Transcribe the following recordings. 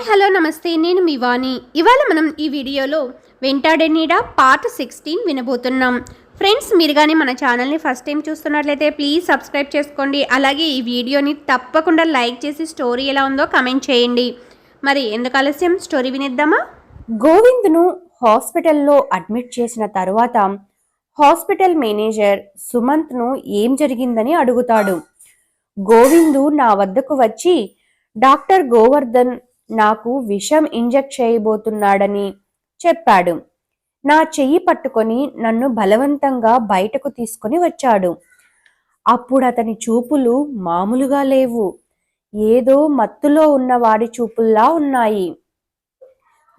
Hello నమస్తే, నేను మీ వాణి. ఇవాళ మనం ఈ వీడియోలో వెంటాడే నీడ పార్ట్ 16 వినబోతున్నాం. ఫ్రెండ్స్, మీరు కానీ మన ఛానల్ని ఫస్ట్ టైం చూస్తున్నట్లయితే ప్లీజ్ సబ్స్క్రైబ్ చేసుకోండి. అలాగే ఈ వీడియోని తప్పకుండా లైక్ చేసి స్టోరీ ఎలా ఉందో కమెంట్ చేయండి. మరి ఎందుకు ఆలస్యం, స్టోరీ వినేద్దామా? గోవింద్ను హాస్పిటల్లో అడ్మిట్ చేసిన తరువాత హాస్పిటల్ మేనేజర్ సుమంత్ను ఏం జరిగిందని అడుగుతాడు. గోవిందు నా వద్దకు వచ్చి, డాక్టర్ గోవర్ధన్ నాకు విషం ఇంజెక్ట్ చేయబోతున్నాడని చెప్పాడు. నా చెయ్యి పట్టుకొని నన్ను బలవంతంగా బయటకు తీసుకొని వచ్చాడు. అప్పుడు అతని చూపులు మామూలుగా లేవు, ఏదో మత్తులో ఉన్నవాడి చూపుల్లా ఉన్నాయి.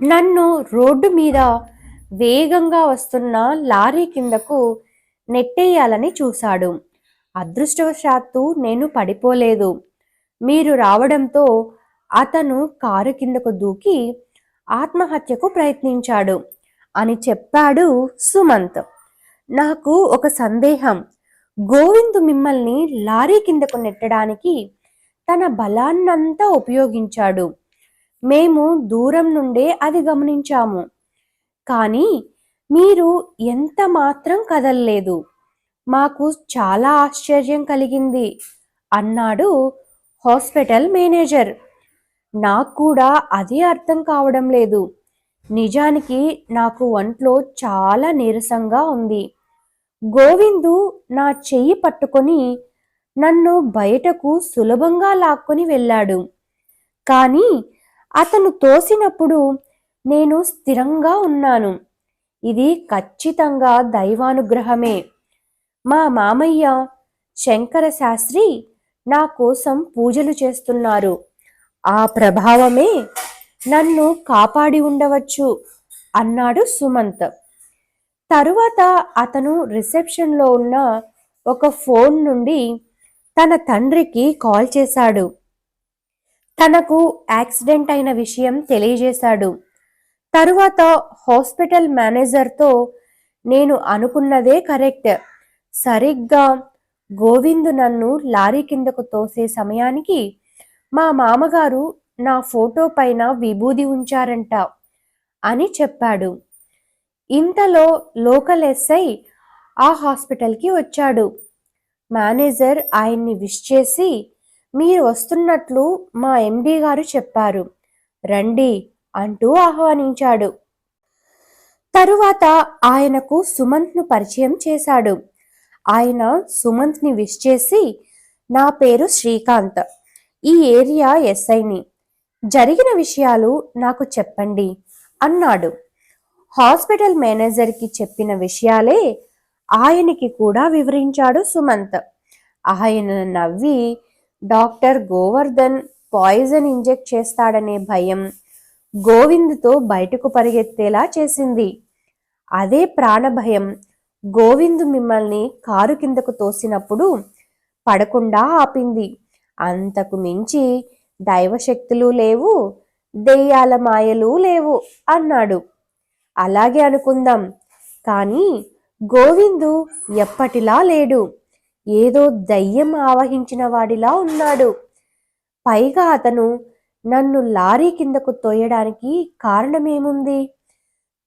నన్ను రోడ్డు మీద వేగంగా వస్తున్న లారీ కిందకు నెట్టేయాలని చూశాడు. అదృష్టవశాత్తు నేను పడిపోలేదు. మీరు రావడంతో అతను కారు కిందకు దూకి ఆత్మహత్యకు ప్రయత్నించాడు అని చెప్పాడు సుమంత్. నాకు ఒక సందేహం. గోవింద్ మిమ్మల్ని లారీ కిందకు నెట్టడానికి తన బలాన్నంతా ఉపయోగించాడు. మేము దూరం నుండే అది గమనించాము. కానీ మీరు ఎంత మాత్రం కదల్లేదు. మాకు చాలా ఆశ్చర్యం కలిగింది అన్నాడు హాస్పిటల్ మేనేజర్. నాకు కూడా అదే అర్థం కావడం లేదు. నిజానికి నాకు ఒంట్లో చాలా నీరసంగా ఉంది. గోవిందు నా చెయ్యి పట్టుకొని నన్ను బయటకు సులభంగా లాక్కొని వెళ్ళాడు. కానీ అతను తోసినప్పుడు నేను స్థిరంగా ఉన్నాను. ఇది ఖచ్చితంగా దైవానుగ్రహమే. మా మామయ్య శంకర శాస్త్రి నా కోసం పూజలు చేస్తున్నారు. ఆ ప్రభావమే నన్ను కాపాడి ఉండవచ్చు అన్నాడు సుమంత్. తరువాత అతను రిసెప్షన్లో ఉన్న ఒక ఫోన్ నుండి తన తండ్రికి కాల్ చేశాడు. తనకు యాక్సిడెంట్ అయిన విషయం తెలియజేశాడు. తరువాత హాస్పిటల్ మేనేజర్తో, నేను అనుకున్నదే కరెక్ట్. సరిగ్గా గోవిందు నన్ను లారీ కిందకు తోసే సమయానికి మా మామగారు నా ఫోటో పైన విభూది ఉంచారంట అని చెప్పాడు. ఇంతలో లోకల్ ఎస్ఐ ఆ హాస్పిటల్కి వచ్చాడు. మేనేజర్ ఆయన్ని విష్ చేసి, మీరు వస్తున్నట్లు మా ఎండి గారు చెప్పారు, రండి అంటూ ఆహ్వానించాడు. తరువాత ఆయనకు సుమంత్ను పరిచయం చేశాడు. ఆయన సుమంత్ని విష్ చేసి, నా పేరు శ్రీకాంత్, ఈ ఏరియా ఎస్ఐని, జరిగిన విషయాలు నాకు చెప్పండి అన్నాడు. హాస్పిటల్ మేనేజర్కి చెప్పిన విషయాలే ఆయనకి కూడా వివరించాడు సుమంత్. ఆయన నవ్వి, డాక్టర్ గోవర్ధన్ పాయిజన్ ఇంజెక్ట్ చేస్తాడనే భయం గోవింద్తో బయటకు పరిగెత్తేలా చేసింది. అదే ప్రాణభయం గోవింద్ మిమ్మల్ని కారు కిందకు తోసినప్పుడు పడకుండా ఆపింది. అంతకు మించి దైవశక్తులు లేవు, దెయ్యాల మాయలు లేవు అన్నాడు. అలాగే అనుకుందాం. కానీ గోవిందు ఎప్పటిలా లేడు. ఏదో దయ్యం ఆవహించిన వాడిలా ఉన్నాడు. పైగా అతను నన్ను లారీ కిందకు తోయడానికి కారణమేముంది?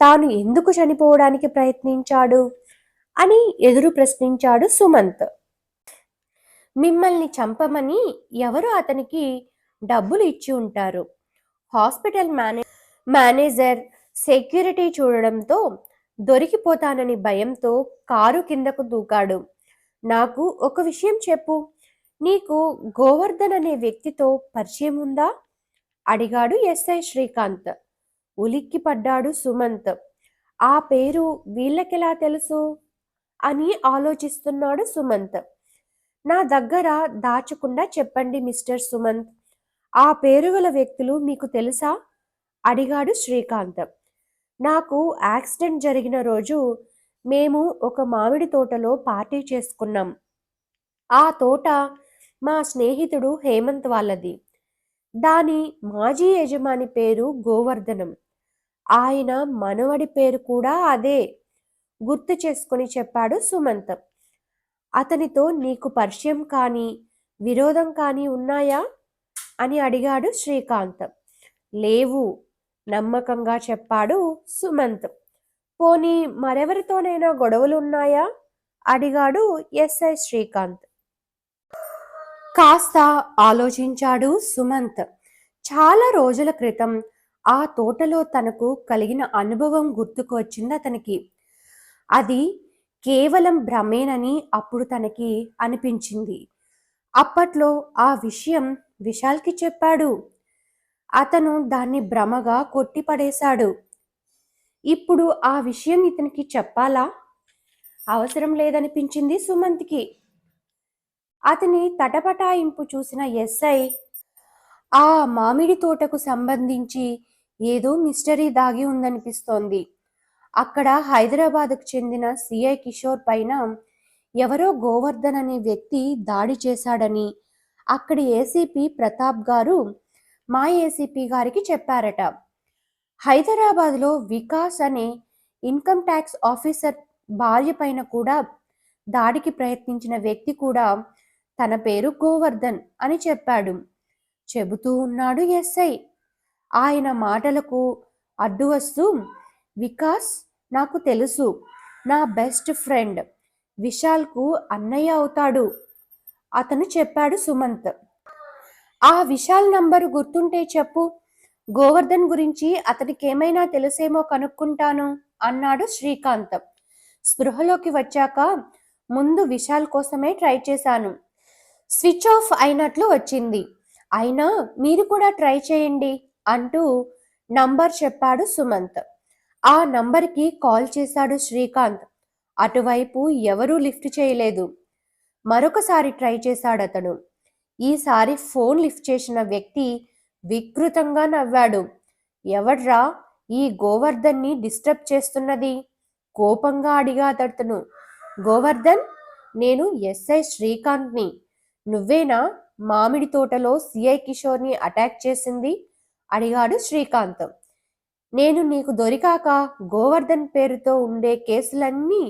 తాను ఎందుకు చనిపోవడానికి ప్రయత్నించాడు అని ఎదురు ప్రశ్నించాడు సుమంత్. మిమ్మల్ని చంపమని ఎవరు అతనికి డబ్బులు ఇచ్చి ఉంటారు. హాస్పిటల్ మేనేజర్ సెక్యూరిటీ చూడడంతో దొరికిపోతానని భయంతో కారు కిందకు దూకాడు. నాకు ఒక విషయం చెప్పు, నీకు గోవర్ధన్ అనే వ్యక్తితో పరిచయం ఉందా అడిగాడు ఎస్ఐ శ్రీకాంత్. ఉలిక్కి పడ్డాడు సుమంత్. ఆ పేరు వీళ్ళకెలా తెలుసు అని ఆలోచిస్తున్నాడు సుమంత్. నా దగ్గర దాచకుండా చెప్పండి మిస్టర్ సుమంత్, ఆ పేరు గల వ్యక్తులు మీకు తెలుసా అడిగాడు శ్రీకాంత్. నాకు యాక్సిడెంట్ జరిగిన రోజు మేము ఒక మామిడి తోటలో పార్టీ చేసుకున్నాం. ఆ తోట మా స్నేహితుడు హేమంత్ వాళ్ళది. దాని మాజీ యజమాని పేరు గోవర్ధనం. ఆయన మనవడి పేరు కూడా అదే గుర్తు చేసుకుని చెప్పాడు సుమంత్. అతనితో నీకు పరిచయం కానీ విరోధం కానీ ఉన్నాయా అని అడిగాడు శ్రీకాంత్. లేవు నమ్మకంగా చెప్పాడు సుమంత్. పోనీ మరెవరితోనైనా గొడవలున్నాయా అడిగాడు ఎస్ఐ శ్రీకాంత్. కాస్త ఆలోచించాడు సుమంత్. చాలా రోజుల క్రితం ఆ తోటలో తనకు కలిగిన అనుభవం గుర్తుకు వచ్చింది అతనికి. అది కేవలం భ్రమేనని అప్పుడు తనకి అనిపించింది. అప్పట్లో ఆ విషయం విశాల్కి చెప్పాడు. అతను దాన్ని భ్రమగా కొట్టిపడేశాడు. ఇప్పుడు ఆ విషయం ఇతనికి చెప్పాలా? అవసరం లేదనిపించింది సుమంత్కి. అతని తటపటాయింపు చూసిన ఎస్ఐ, ఆ మామిడి తోటకు సంబంధించి ఏదో మిస్టరీ దాగి ఉందనిపిస్తోంది. అక్కడ హైదరాబాద్కు చెందిన సిఐ కిషోర్ పైన ఎవరో గోవర్ధన్ అనే వ్యక్తి దాడి చేశాడని అక్కడి ఏసీపీ ప్రతాప్ గారు మా ఏసీపీ గారికి చెప్పారట. హైదరాబాద్లో వికాస్ అనే ఇన్కమ్ ట్యాక్స్ ఆఫీసర్ భార్య పైన కూడా దాడికి ప్రయత్నించిన వ్యక్తి కూడా తన పేరు గోవర్ధన్ అని చెప్పాడు. చెబుతూ ఉన్నాడు ఎస్ఐ. ఆయన మాటలకు అడ్డు వస్తూ, వికాస్ నాకు తెలుసు, నా బెస్ట్ ఫ్రెండ్, విశాల్కు అన్నయ్య అవుతాడు అతను చెప్పాడు సుమంత్. ఆ విశాల్ నంబరు గుర్తుంటే చెప్పు, గోవర్ధన్ గురించి అతనికి ఏమైనా తెలుసేమో కనుక్కుంటాను అన్నాడు శ్రీకాంత్. స్పృహలోకి వచ్చాక ముందు విశాల్ కోసమే ట్రై చేశాను, స్విచ్ ఆఫ్ అయినట్లు వచ్చింది, అయినా మీరు కూడా ట్రై చేయండి అంటూ నంబర్ చెప్పాడు సుమంత్. ఆ నంబర్కి కాల్ చేశాడు శ్రీకాంత్. అటువైపు ఎవరూ లిఫ్ట్ చేయలేదు. మరొకసారి ట్రై చేశాడు అతడు. ఈసారి ఫోన్ లిఫ్ట్ చేసిన వ్యక్తి వికృతంగా నవ్వాడు. ఎవడ్రా ఈ గోవర్ధన్ని డిస్టర్బ్ చేస్తున్నది? కోపంగా అడిగాడతను. గోవర్ధన్, నేను ఎస్ఐ శ్రీకాంత్ని. నువ్వేనా మామిడి తోటలో సిఐ కిషోర్ని అటాక్ చేసింది అడిగాడు శ్రీకాంత్. నేను నీకు దొరికాక గోవర్ధన్ పేరుతో ఉండే కేసులన్నీ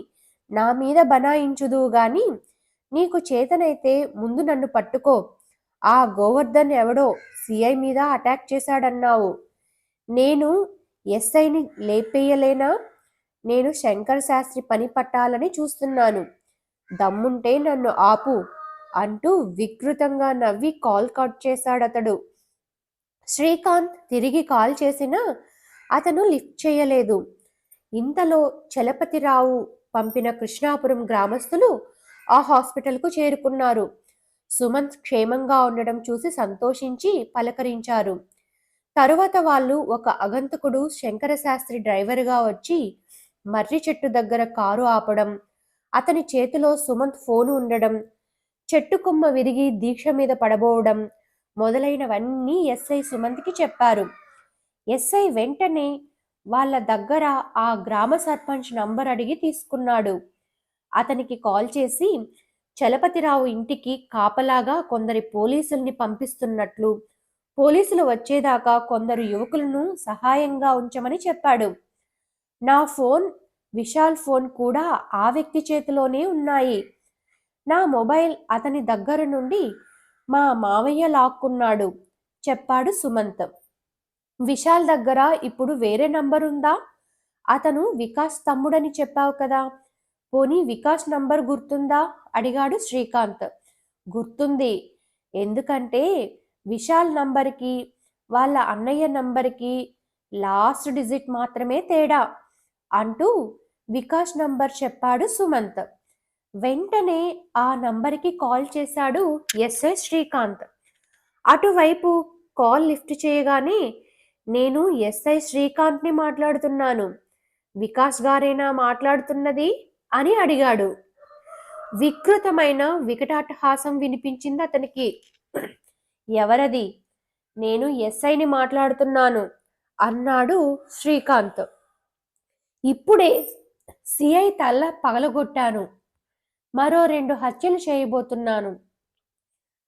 నా మీద బనాయించుదు గాని నీకు చేతనైతే ముందు నన్ను పట్టుకో. ఆ గోవర్ధన్ ఎవడో సిఐ మీద అటాక్ చేశాడన్నావు. నేను ఎస్ఐని లేపేయలేనా? నేను శంకర్ శాస్త్రి పని పట్టాలని చూస్తున్నాను. దమ్ముంటే నన్ను ఆపు అంటూ వికృతంగా నవ్వి కాల్ కట్ చేశాడతడు. శ్రీకాంత్ తిరిగి కాల్ చేసినా అతను లిఫ్ట్ చేయలేదు. ఇంతలో చలపతిరావు పంపిన కృష్ణాపురం గ్రామస్తులు ఆ హాస్పిటల్కు చేరుకున్నారు. సుమంత్ క్షేమంగా ఉండడం చూసి సంతోషించి పలకరించారు. తరువాత వాళ్ళు ఒక అగంతకుడు శంకరశాస్త్రి డ్రైవర్గా వచ్చి మర్రి చెట్టు దగ్గర కారు ఆపడం, అతని చేతిలో సుమంత్ ఫోను ఉండడం, చెట్టు కొమ్మ విరిగి దీక్ష మీద పడబోవడం మొదలైనవన్నీ ఎస్ఐ సుమంత్కి చెప్పారు. ఎస్ఐ వెంటనే వాళ్ళ దగ్గర ఆ గ్రామ సర్పంచ్ నంబర్ అడిగి తీసుకున్నాడు. అతనికి కాల్ చేసి చలపతిరావు ఇంటికి కాపలాగా కొందరి పోలీసుల్ని పంపిస్తున్నట్లు, పోలీసులు వచ్చేదాకా కొందరు యువకులను సహాయంగా ఉంచమని చెప్పాడు. నా ఫోన్, విశాల్ ఫోన్ కూడా ఆ వ్యక్తి చేతిలోనే ఉన్నాయి. నా మొబైల్ అతని దగ్గర నుండి మా మావయ్య లాక్కున్నాడు చెప్పాడు సుమంత్. విశాల్ దగ్గర ఇప్పుడు వేరే నంబర్ ఉందా? అతను వికాస్ తమ్ముడని చెప్పావు కదా, పోనీ వికాస్ నంబర్ గుర్తుందా అడిగాడు శ్రీకాంత్. గుర్తుంది, ఎందుకంటే విశాల్ నంబర్కి వాళ్ళ అన్నయ్య నంబర్కి లాస్ట్ డిజిట్ మాత్రమే తేడా అంటూ వికాస్ నంబర్ చెప్పాడు సుమంత్. వెంటనే ఆ నంబర్కి కాల్ చేశాడు ఎస్ఐ శ్రీకాంత్. అటువైపు కాల్ లిఫ్ట్ చేయగానే, నేను ఎస్ఐ శ్రీకాంత్ని మాట్లాడుతున్నాను, వికాస్ గారేనా మాట్లాడుతున్నది అని అడిగాడు. వికృతమైన వికటాటహాసం వినిపించింది అతనికి. ఎవరది? నేను ఎస్ఐని మాట్లాడుతున్నాను అన్నాడు శ్రీకాంత్. ఇప్పుడే సిఐ తల పగలగొట్టాను, మరో 2 హత్యలు చేయబోతున్నాను,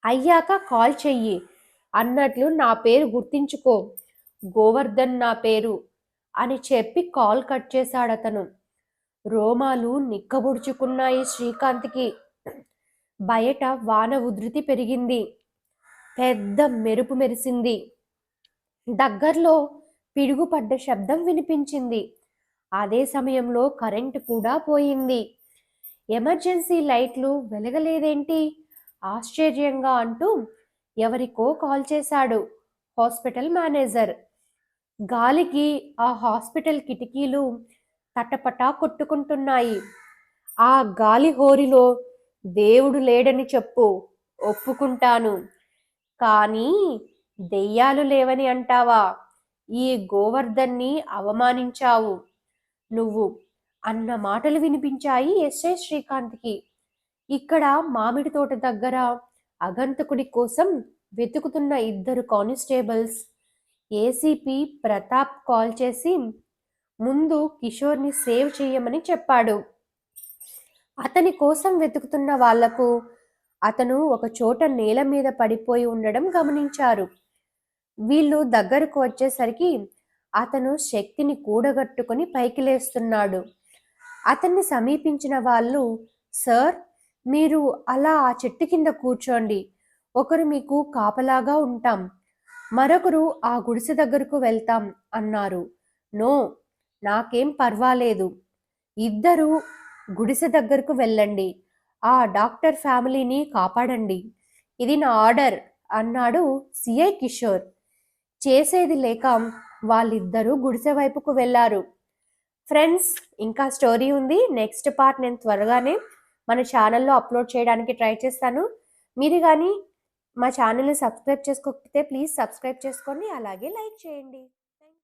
అయ్యాక కాల్ చెయ్యి అన్నట్లు నా పేరు గుర్తించుకో, గోవర్ధన్ నా పేరు అని చెప్పి కాల్ కట్ చేశాడతను. రోమాలు నిక్కబుడుచుకున్నాయి శ్రీకాంత్కి. బయట వాన ఉధృతి పెరిగింది. పెద్ద మెరుపు మెరిసింది. దగ్గరలో పిడుగుపడ్డ శబ్దం వినిపించింది. అదే సమయంలో కరెంటు కూడా పోయింది. ఎమర్జెన్సీ లైట్లు వెలగలేదేంటి ఆశ్చర్యంగా అంటూ ఎవరికో కాల్ చేశాడు హాస్పిటల్ మేనేజర్. గాలికి ఆ హాస్పిటల్ కిటికీలు తటపటా కొట్టుకుంటున్నాయి. ఆ గాలి హోరిలో దేవుడు లేడని చెప్పు, ఒప్పుకుంటాను. కానీ దెయ్యాలు లేవని అంటావా? ఈ గోవర్ధన్ని అవమానించావు నువ్వు అన్న మాటలు వినిపించాయి ఎస్ఐ శ్రీకాంత్కి. ఇక్కడ మామిడి తోట దగ్గర అగంతకుడి కోసం వెతుకుతున్న ఇద్దరు కానిస్టేబుల్స్ ఏసీపీ ప్రతాప్ కాల్ చేసి ముందు కిషోర్ని సేవ్ చేయమని చెప్పాడు. అతని కోసం వెతుకుతున్న వాళ్లకు అతను ఒక చోట నేల మీద పడిపోయి ఉండడం గమనించారు. వీళ్ళు దగ్గరకు వచ్చేసరికి అతను శక్తిని కూడగట్టుకుని పైకి లేస్తున్నాడు. అతన్ని సమీపించిన వాళ్ళు, సార్ మీరు అలా ఆ చెట్టు కింద కూర్చోండి, ఒకరు మీకు కాపలాగా ఉంటాం, మరొకరు ఆ గుడిసె దగ్గరకు వెళ్తాం అన్నారు. నో, నాకేం పర్వాలేదు, ఇద్దరు గుడిసె దగ్గరకు వెళ్ళండి, ఆ డాక్టర్ ఫ్యామిలీని కాపాడండి, ఇది నా ఆర్డర్ అన్నాడు సిఐ కిషోర్. చేసేది లేక వాళ్ళిద్దరూ గుడిసె వైపుకు వెళ్ళారు. ఫ్రెండ్స్, ఇంకా స్టోరీ ఉంది. నెక్స్ట్ పార్ట్ నేను త్వరగానే మన ఛానల్లో అప్లోడ్ చేయడానికి ట్రై చేస్తాను. మీరు కానీ మా ఛానల్ని సబ్స్క్రైబ్ చేసుకోకపోతే ప్లీజ్ సబ్స్క్రైబ్ చేసుకోండి, అలాగే లైక్ చేయండి.